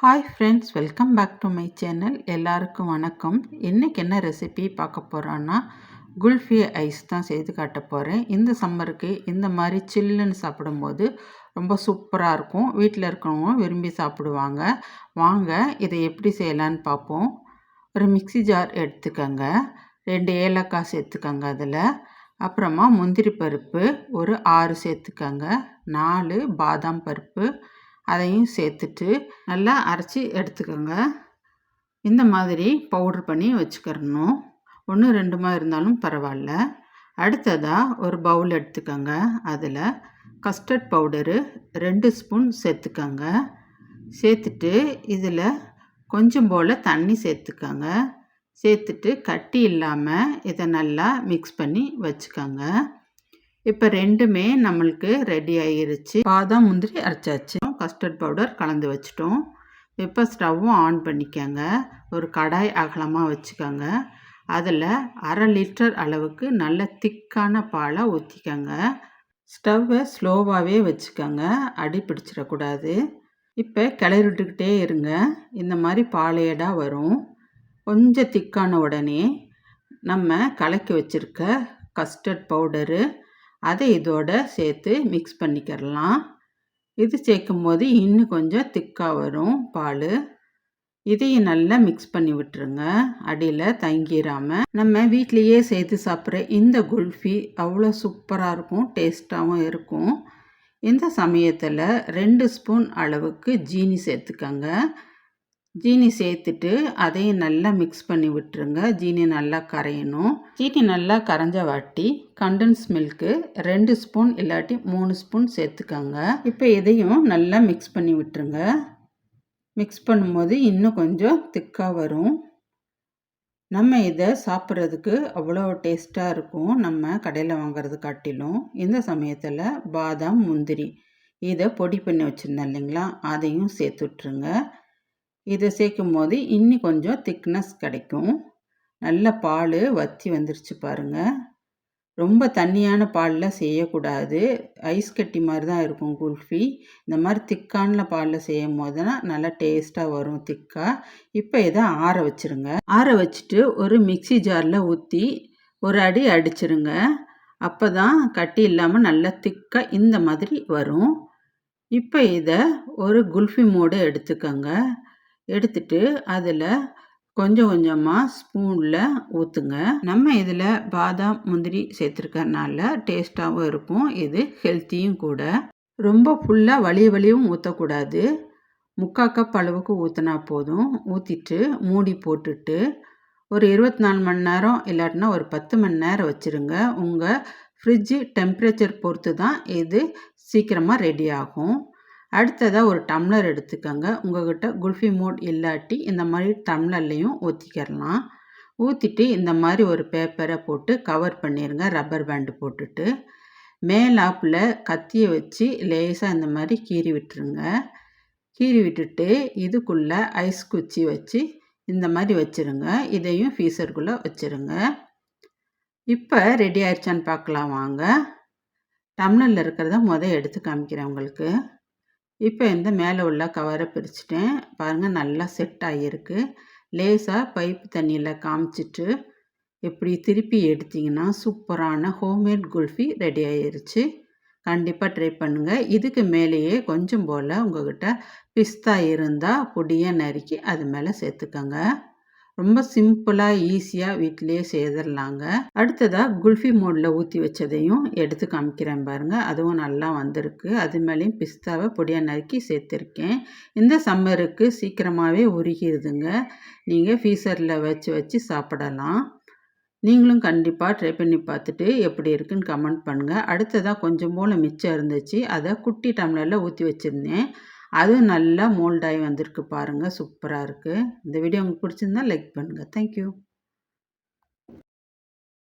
Hi friends, welcome back to my channel. எல்லாருக்கும் வணக்கம். இன்றைக்கி என்ன ரெசிபி பார்க்க போகிறோன்னா, குல்ஃபி ஐஸ் தான் செய்து காட்ட போகிறேன். இந்த சம்மருக்கு இந்த மாதிரி சில்லுன்னு சாப்பிடும்போது ரொம்ப சூப்பராக இருக்கும். வீட்டில் இருக்கிறவங்க விரும்பி சாப்பிடுவாங்க. வாங்க இதை எப்படி செய்யலான்னு பார்ப்போம். ஒரு மிக்ஸி ஜார் எடுத்துக்கோங்க. 2 ஏலக்காய் சேர்த்துக்கோங்க. அதில் அப்புறமா முந்திரி பருப்பு ஒரு 6 சேர்த்துக்கோங்க. 4 பாதாம் பருப்பு அதையும் சேர்த்துட்டு நல்லா அரைச்சி எடுத்துக்கோங்க. இந்த மாதிரி பவுட்ரு பண்ணி வச்சுக்கிறணும். 1 2 இருந்தாலும் பரவாயில்ல. அடுத்ததாக ஒரு பவுல் எடுத்துக்கோங்க. அதில் கஸ்டர்ட் பவுடரு 2 ஸ்பூன் சேர்த்துக்கோங்க. சேர்த்துட்டு இதில் கொஞ்சம் போல் தண்ணி சேர்த்துக்கோங்க. சேர்த்துட்டு கட்டி இல்லாமல் இதை நல்லா மிக்ஸ் பண்ணி வச்சுக்கோங்க. இப்போ ரெண்டுமே நம்மளுக்கு ரெடி ஆகிருச்சு. பாதாம் முந்திரி அரைச்சாச்சு, கஸ்டர்ட் பவுடர் கலந்து வச்சிட்டோம். இப்போ ஸ்டவ்வும் ஆன் பண்ணிக்கோங்க. ஒரு கடாய் அகலமாக வச்சுக்கோங்க. அதில் 1/2 லிட்டர் அளவுக்கு நல்ல திக்கான பாலை ஊற்றிக்கோங்க. ஸ்டவ்வை ஸ்லோவாகவே வச்சுக்கோங்க, அடி பிடிச்சிடக்கூடாது. இப்போ கிளறி விட்டுக்கிட்டே இருங்க. இந்த மாதிரி பாலையடாக வரும். கொஞ்சம் திக்கான உடனே நம்ம கலக்கி வச்சுருக்க கஸ்டர்ட் பவுடரு அதை இதோட சேர்த்து மிக்ஸ் பண்ணிக்கிறலாம். இது சேர்க்கும் போது இன்னும் கொஞ்சம் திக்காக வரும் பால். இதையும் நல்லா மிக்ஸ் பண்ணி விட்டுருங்க, அடியில் தங்கிடாமல். நம்ம வீட்லேயே சேர்த்து சாப்பிட்ற இந்த குல்ஃபி அவ்வளோ சூப்பராக இருக்கும், டேஸ்ட்டாகவும் இருக்கும். இந்த சமயத்தில் 2 ஸ்பூன் அளவுக்கு ஜீனி சேர்த்துக்கோங்க. ஜீனி சேர்த்துட்டு அதையும் நல்லா மிக்ஸ் பண்ணி விட்டுருங்க. ஜீனி நல்லா கரையணும். ஜீனி நல்லா கரைஞ்ச வாட்டி கண்டன்ஸ் மில்க்கு 2 ஸ்பூன் இல்லாட்டி 3 ஸ்பூன் சேர்த்துக்கோங்க. இப்போ இதையும் நல்லா மிக்ஸ் பண்ணி விட்டுருங்க. மிக்ஸ் பண்ணும்போது இன்னும் கொஞ்சம் திக்காக வரும். நம்ம இதை சாப்பிட்றதுக்கு அவ்வளோ டேஸ்ட்டாக இருக்கும், நம்ம கடையில் வாங்குறது காட்டிலும். இந்த சமயத்தில் பாதாம் முந்திரி இதை பொடி பண்ணி வச்சுருந்தேன் இல்லைங்களா, அதையும் சேர்த்து விட்ருங்க. இதை சேர்க்கும் போது இன்னும் கொஞ்சம் திக்னஸ் கிடைக்கும். நல்ல பால் வற்றி வந்துருச்சு பாருங்கள். ரொம்ப தண்ணியான பாலில் செய்யக்கூடாது, ஐஸ் கட்டி மாதிரி தான் இருக்கும் குல்ஃபி. இந்த மாதிரி திக்கான பாலில் செய்யும் போதுனா நல்லா டேஸ்ட்டாக வரும், திக்காக. இப்போ இதை ஆற வச்சுருங்க. ஆற வச்சுட்டு ஒரு மிக்ஸி ஜாரில் ஊற்றி ஒரு அடி அடிச்சிருங்க. அப்போ தான் கட்டி இல்லாமல் நல்லா திக்காக இந்த மாதிரி வரும். இப்போ இதை ஒரு குல்ஃபி மோடு எடுத்துக்கோங்க. எடுத்துட்டு அதில் கொஞ்சம் கொஞ்சமாக ஸ்பூனில் ஊற்றுங்க. நம்ம இதில் பாதாம் முந்திரி சேர்த்துருக்கறனால டேஸ்ட்டாகவும் இருக்கும், இது ஹெல்த்தியும் கூட. ரொம்ப ஃபுல்லாக வலியும் ஊற்றக்கூடாது. 3/4 கப் அளவுக்கு ஊற்றினா போதும். ஊற்றிட்டு மூடி போட்டுட்டு ஒரு 24 மணி நேரம் இல்லாட்டினா ஒரு 10 மணி நேரம் வச்சுருங்க. உங்கள் ஃப்ரிட்ஜு டெம்பரேச்சர் பொறுத்து தான் இது சீக்கிரமாக ரெடி ஆகும். அடுத்ததாக ஒரு டம்ளர் எடுத்துக்கோங்க. உங்கள்கிட்ட குல்ஃபி மோட் இல்லாட்டி இந்த மாதிரி டம்ளர்லேயும் ஊற்றிக்கிறலாம். ஊற்றிட்டு இந்த மாதிரி ஒரு பேப்பரை போட்டு கவர் பண்ணிடுங்க, ரப்பர் பேண்டு போட்டுட்டு. மேலாப்பில் கத்தியை வச்சு லேசாக இந்த மாதிரி கீறி விட்டுருங்க. கீறி விட்டுட்டு இதுக்குள்ளே ஐஸ் குச்சி வச்சு இந்த மாதிரி வச்சுருங்க. இதையும் ஃப்ரீசருக்குள்ளே வச்சுருங்க. இப்போ ரெடி ஆயிடுச்சான்னு பார்க்கலாம் வாங்க. டம்ளரில் இருக்கிறத எடுத்து காமிக்கிறேன் உங்களுக்கு. இப்போ இந்த மேலே உள்ள கவரை பிரிச்சுட்டேன் பாருங்கள், நல்லா செட் ஆகியிருக்கு. லேசாக பைப்பு தண்ணியில் காமிச்சிட்டு இப்படி திருப்பி எடுத்திங்கன்னா சூப்பரான ஹோம்மேட் குல்ஃபி ரெடி ஆகிருச்சு. கண்டிப்பாக ட்ரை பண்ணுங்கள். இதுக்கு மேலேயே கொஞ்சம் போல் உங்கள்கிட்ட பிஸ்தா இருந்தால் பொடியாக நறுக்கி அது மேலே சேர்த்துக்கோங்க. ரொம்ப சிம்பிளாக ஈஸியாக வீட்டிலையே செய்திடலாங்க. அடுத்ததாக குல்ஃபி மோடில் ஊற்றி வச்சதையும் எடுத்து காமிக்கிறேன் பாருங்கள். அதுவும் நல்லா வந்திருக்கு. அது மேலேயும் பிஸ்தாவை பொடியாக நறுக்கி சேர்த்துருக்கேன். இந்த சம்மருக்கு சீக்கிரமாகவே உருகிடுதுங்க. நீங்கள் ஃப்ரீசரில் வச்சு சாப்பிடலாம். நீங்களும் கண்டிப்பாக ட்ரை பண்ணி பார்த்துட்டு எப்படி இருக்குன்னு கமெண்ட் பண்ணுங்கள். அடுத்ததாக கொஞ்சம் போல் மிச்சம் இருந்துச்சு, அதை குட்டி டம்ளரில் ஊற்றி வச்சுருந்தேன். அதுவும் நல்லா மோல்டாகி வந்திருக்கு பாருங்கள், சூப்பராக இருக்குது. இந்த வீடியோ உங்களுக்கு பிடிச்சிருந்தா லைக் பண்ணுங்கள். தேங்க்யூ.